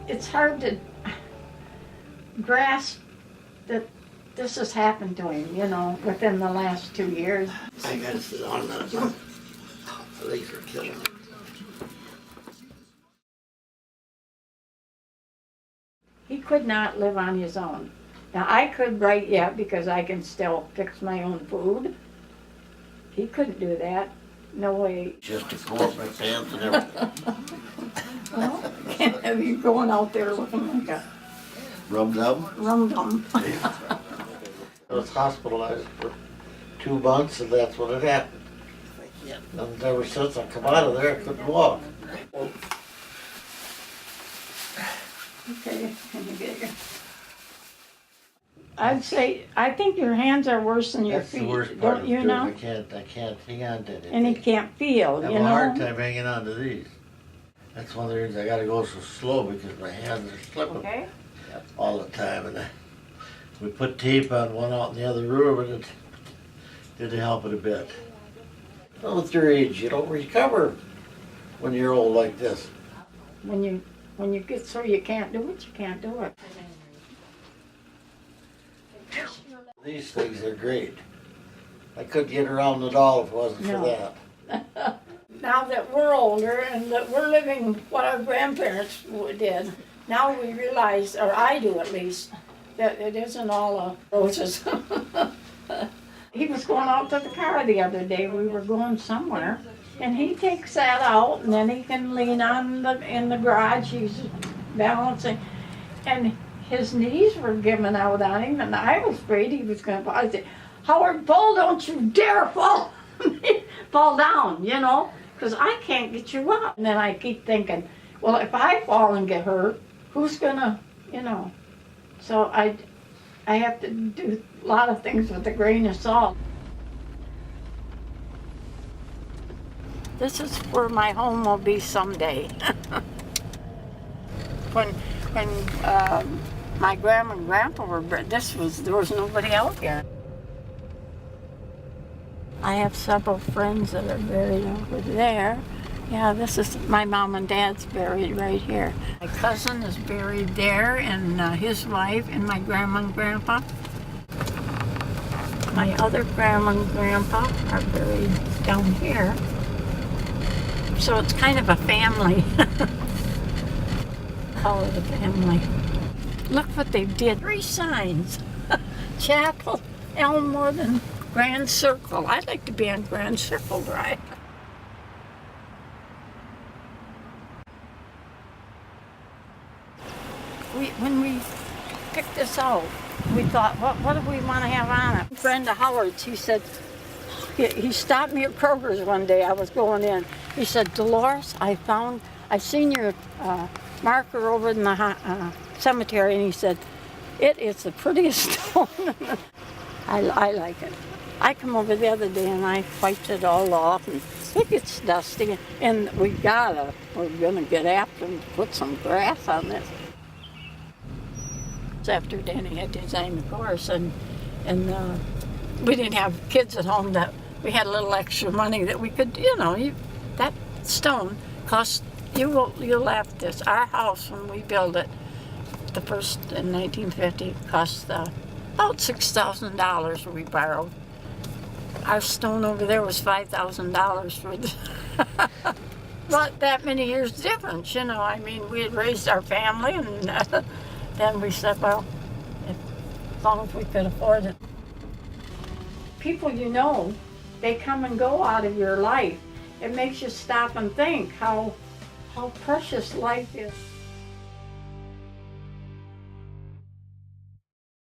it's hard to grasp that this has happened to him, you know, within the last 2 years. I gotta sit down a minute. My legs are killing me. He could not live on his own. Now, I could right yet because I can still fix my own food. He couldn't do that. No way. Just to pull up my pants and everything. Well, can't have you going out there looking like a Rubbed up. rum-dum. I was hospitalized for 2 months and that's when it happened. And ever since I come out of there, I couldn't walk. Okay, can you get your... I'd say, I think your hands are worse than your That's the feet, worst part don't of you it. know? I can't hang on to anything. And he can't feel, I you have a hard know? time hanging on to these. That's one of the reasons I gotta go so slow because my hands are slipping Okay, all the time. And we put tape on one out in the other room and it did help it a bit. Well, with your age, you don't recover when you're old like this. when you get so you can't do it, you can't do it. These things are great. I couldn't get around at all if it wasn't for No. that. Now that we're older and that we're living what our grandparents did, now we realize, or I do at least, that it isn't all roses. He was going out to the car the other day, we were going somewhere, and he takes that out and then he can lean on in the garage, he's balancing, and his knees were giving out on him and I was afraid he was gonna fall. I said, Howard, Paul, don't you dare fall, fall down, you know, because I can't get you up. And then I keep thinking, well, if I fall and get hurt, who's gonna, you know, so I have to do a lot of things with a grain of salt. This is where my home will be someday. When my grandma and grandpa were, there was nobody out here. I have several friends that are buried over there. Yeah, this is my mom and dad's buried right here. My cousin is buried there, and his wife, and my grandma and grandpa. My other grandma and grandpa are buried down here. So it's kind of a family. Call it a family. Look what they did. 3 signs. Chapel, Elmwood, and Grand Circle. I'd like to be on Grand Circle Drive. When we picked this out, we thought, what do we want to have on it? Brenda Howard's, he said, he stopped me at Kroger's one day, I was going in. He said, Dolores, I seen your marker over in the cemetery, and he said, it is the prettiest stone. I like it. I come over the other day and I wiped it all off, and it gets dusty, and we're gonna get after him to put some grass on this. After Danny had designed the course, and we didn't have kids at home, that we had a little extra money that we could, that stone cost, you'll laugh at this, our house when we built it, the first in 1950, cost about $6,000 we borrowed. Our stone over there was $5,000 for the not that many years difference, I mean, we had raised our family, and then we said, well, as long as we could afford it. People they come and go out of your life. It makes you stop and think how precious life is.